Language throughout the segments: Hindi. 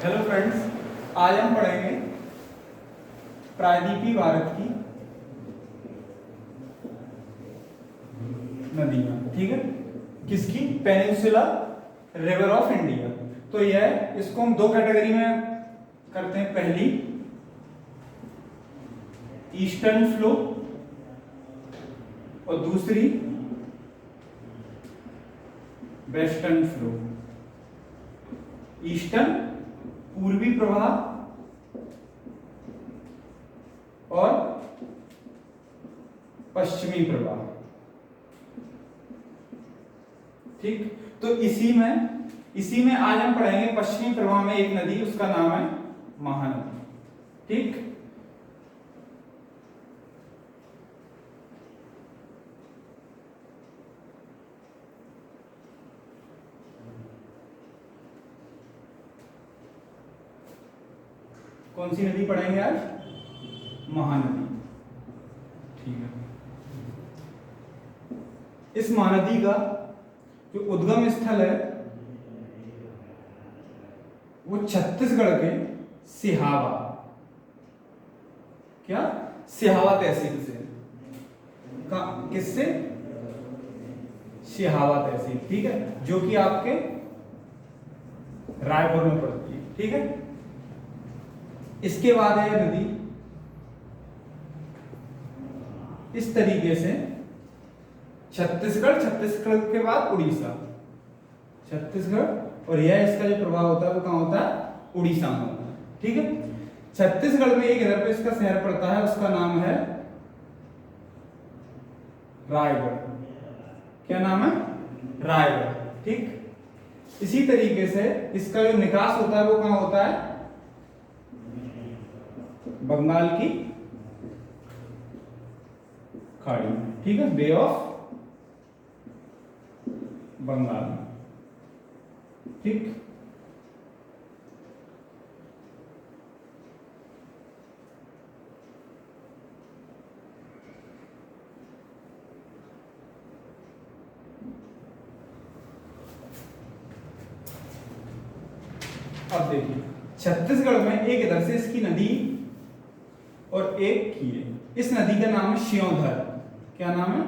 हेलो फ्रेंड्स, आज हम पढ़ेंगे प्रायद्वीपीय भारत की नदियां। ठीक है, किसकी? Peninsula river of India. तो यह इसको हम दो कैटेगरी में करते हैं। पहली ईस्टर्न फ्लो और दूसरी वेस्टर्न फ्लो। ईस्टर्न पूर्वी प्रवाह और पश्चिमी प्रवाह। ठीक, तो इसी में आज हम पढ़ेंगे पश्चिमी प्रवाह में एक नदी, उसका नाम है महानदी। ठीक, कौन सी नदी पढ़ेंगे आज? महानदी। ठीक है, इस महानदी का जो उद्गम स्थल है वो छत्तीसगढ़ के सिहावा, क्या सिहावा तहसील से। किससे? सिहावा तहसील। ठीक है, जो कि आपके रायपुर में पड़ती है। ठीक है, इसके बाद है नदी इस तरीके से छत्तीसगढ़ के बाद उड़ीसा, छत्तीसगढ़, और यह इसका जो प्रभाव होता है वो कहां होता है? उड़ीसा में होता है। ठीक है, छत्तीसगढ़ में एक इधर पे इसका शहर पड़ता है, उसका नाम है रायगढ़। क्या नाम है? रायगढ़। ठीक, इसी तरीके से इसका जो निकास होता है वो कहां होता है? बंगाल की खाड़ी। ठीक है, बे ऑफ बंगाल। ठीक, अब देखिए, छत्तीसगढ़ में एक इधर से इसकी नदी और एक की, इस नदी का नाम है श्योधर। क्या नाम है?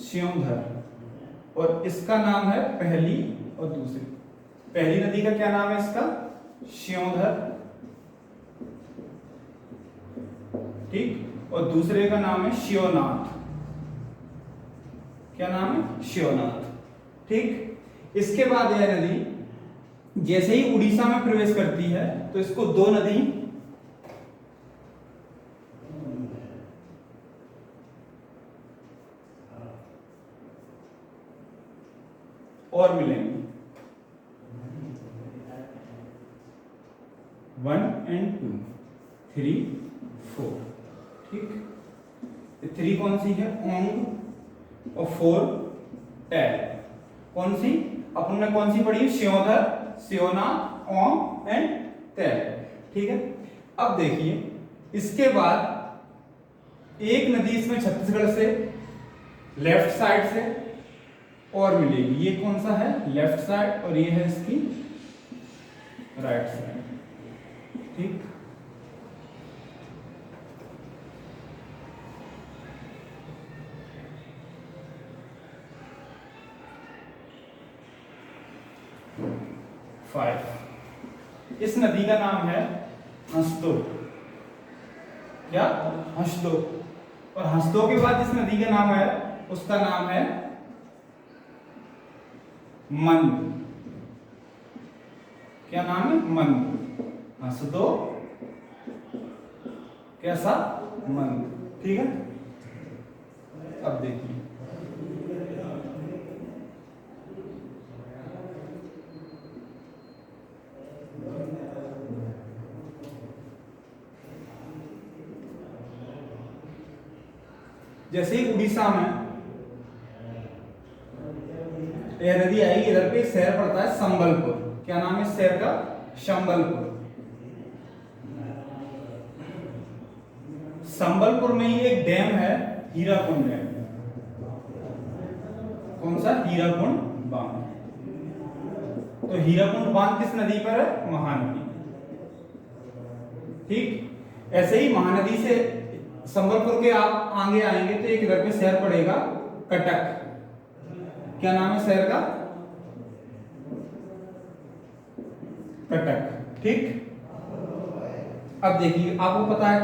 श्योधर। और इसका नाम है पहली और दूसरी। पहली नदी का क्या नाम है इसका? श्योधर। ठीक, और दूसरे का नाम है शिवनाथ। क्या नाम है? शिवनाथ। ठीक, इसके बाद यह नदी जैसे ही उड़ीसा में प्रवेश करती है तो इसको दो नदी और मिलेंगी, 1 और 2, 3, 4। ठीक, 3 कौन सी है? ओंग। और 4 टैल। कौन सी? अपन ने कौन सी पढ़ी? श्योधर, शिवनाथ, ओंग एंड टैल। ठीक है, अब देखिए, इसके बाद एक नदी इसमें छत्तीसगढ़ से लेफ्ट साइड से और मिलेगी। ये कौन सा है? लेफ्ट साइड, और ये है इसकी राइट साइड। ठीक, फाइव। इस नदी का नाम है हंसदो। क्या? हंसदो। और हंसदो के बाद इस नदी का नाम है, उसका नाम है मंद। क्या नाम है? मंद। हंसदो, कैसा? मंद। ठीक है, अब देखिए, जैसे ही उड़ीसा में यह नदी आएगी, इधर पे एक शहर पड़ता है संबलपुर। क्या नाम है इस शहर का? संबलपुर। संबलपुर में ही एक डैम है, हीराकुंड डैम। कौन सा? हीराकुंड बांध। तो हीराकुंड बांध किस नदी पर है? महानदी। ठीक। ऐसे ही महानदी से संबलपुर के आप आगे आएंगे तो एक इधर पे शहर पड़ेगा कटक। क्या नाम है शहर का? कटक। ठीक। अब देखिए आपको पता है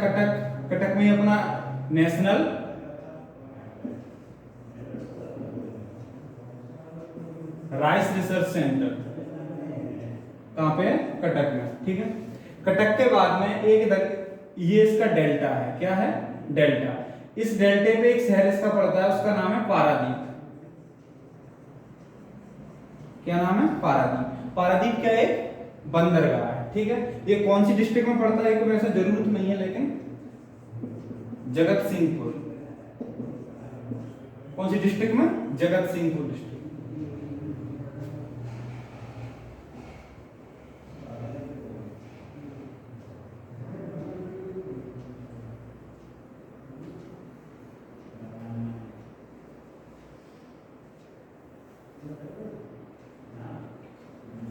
कटक में अपना नेशनल राइस रिसर्च सेंटर कहां पे है? कटक में। ठीक है। कटक के बाद में एक इधर ये इसका डेल्टा है। क्या है? डेल्टा। इस डेल्टे पे एक शहर इसका पड़ता है, उसका नाम है पारादीप। क्या नाम है? पारादीप। पारादीप क्या है? एक बंदरगाह है। ठीक है। ये कौन सी डिस्ट्रिक्ट में पड़ता है? कोई ऐसा जरूरत नहीं है, लेकिन जगत सिंहपुर। कौन सी डिस्ट्रिक्ट में? जगत सिंहपुर डिस्ट्रिक्ट।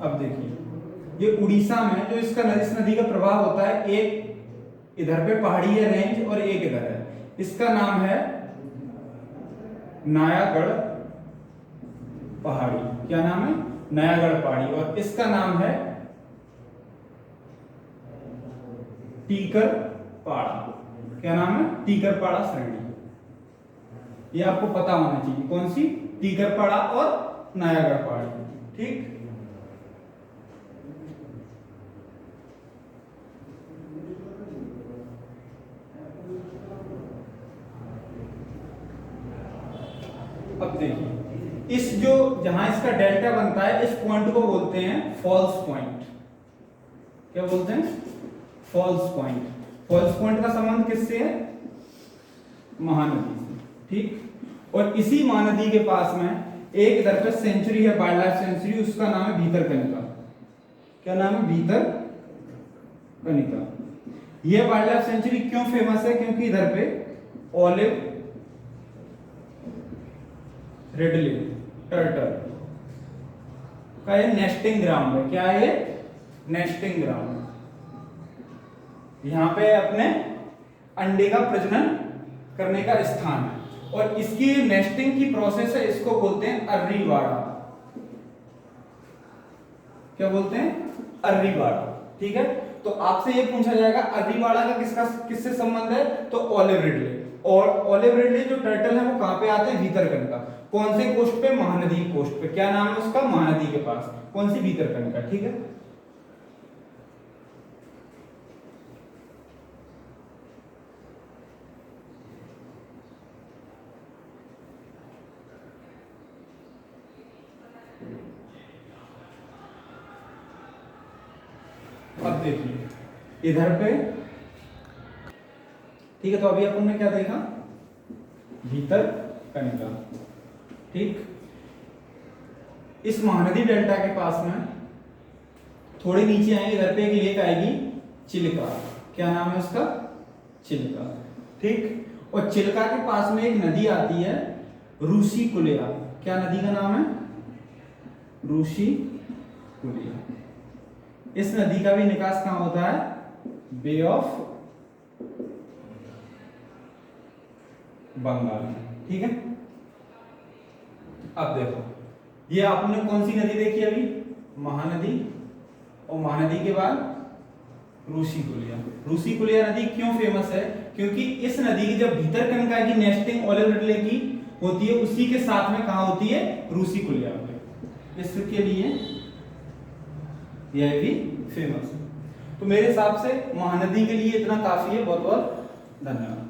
अब देखिए ये उड़ीसा में जो इस नदी का प्रवाह होता है, एक इधर पे पहाड़ी है रेंज और एक इधर है। इसका नाम है नायागढ़ पहाड़ी। क्या नाम है? नायागढ़ पहाड़ी। और इसका नाम है टीकरपाड़ा। क्या नाम है? टीकरपाड़ा श्रेणी। ये आपको पता होना चाहिए। कौन सी? टीकरपाड़ा और नायागढ़ पहाड़ी। ठीक। अब देखिए इस जो जहां इसका डेल्टा बनता है, इस पॉइंट को बोलते हैं फॉल्स पॉइंट। क्या बोलते हैं? False point. फॉल्स पॉइंट का संबंध किससे है? महानदी से। ठीक। और इसी महानदी के पास में एक इधर पे सेंचुरी है, वाइल्ड लाइफ सेंचुरी, उसका नाम है भीतरकनिका। क्या नाम है? भीतरकनिका। यह वाइल्ड लाइफ सेंचुरी क्यों फेमस है? क्योंकि इधर पे ऑलिव रिडले टर्टल का ये नेस्टिंग ग्राउंड है। क्या है? Nesting ground. यहां पे अपने अंडे का प्रजनन करने का स्थान है। और इसकी नेस्टिंग की प्रोसेस है, इसको बोलते हैं अर्रीवाड़ा। क्या बोलते हैं? अर्रीवाड़ा। ठीक है। तो आपसे ये पूछा जाएगा अर्रीवाड़ा का किससे संबंध है? तो ऑलिव रिडले। और ऑलिव रिडले जो टर्टल है वो कहां पे आते हैं? भीतरकनिका। कौन से कोस्ट पे? महानदी कोस्ट पे। क्या नाम है उसका? महानदी के पास। कौन सी? भीतरकनिका। ठीक है। अब देखिए इधर पे, ठीक है। तो अभी अपन ने क्या देखा? भीतरकनिका। ठीक। इस महानदी डेल्टा के पास में थोड़े नीचे आएंगे, इधर पे एक लेक आएगी चिल्का। क्या नाम है उसका? चिल्का। ठीक। और चिल्का के पास में एक नदी आती है रूसीकुलिया। क्या नदी का नाम है? रूसीकुलिया। इस नदी का भी निकास कहां होता है? बे ऑफ बंगाल में। ठीक है। अब देखो ये आपने कौन सी नदी देखी अभी? महानदी। और महानदी के बाद रूसीकुलिया। रूसीकुलिया नदी क्यों फेमस है? क्योंकि इस नदी की जब भीतरकनिका की नेस्टिंग ऑलिव रिडले की होती है, उसी के साथ में कहां होती है? रूसीकुलिया पे। इसके लिए यह भी फेमस है। तो मेरे हिसाब से महानदी के लिए इतना काफी है। बहुत बहुत धन्यवाद।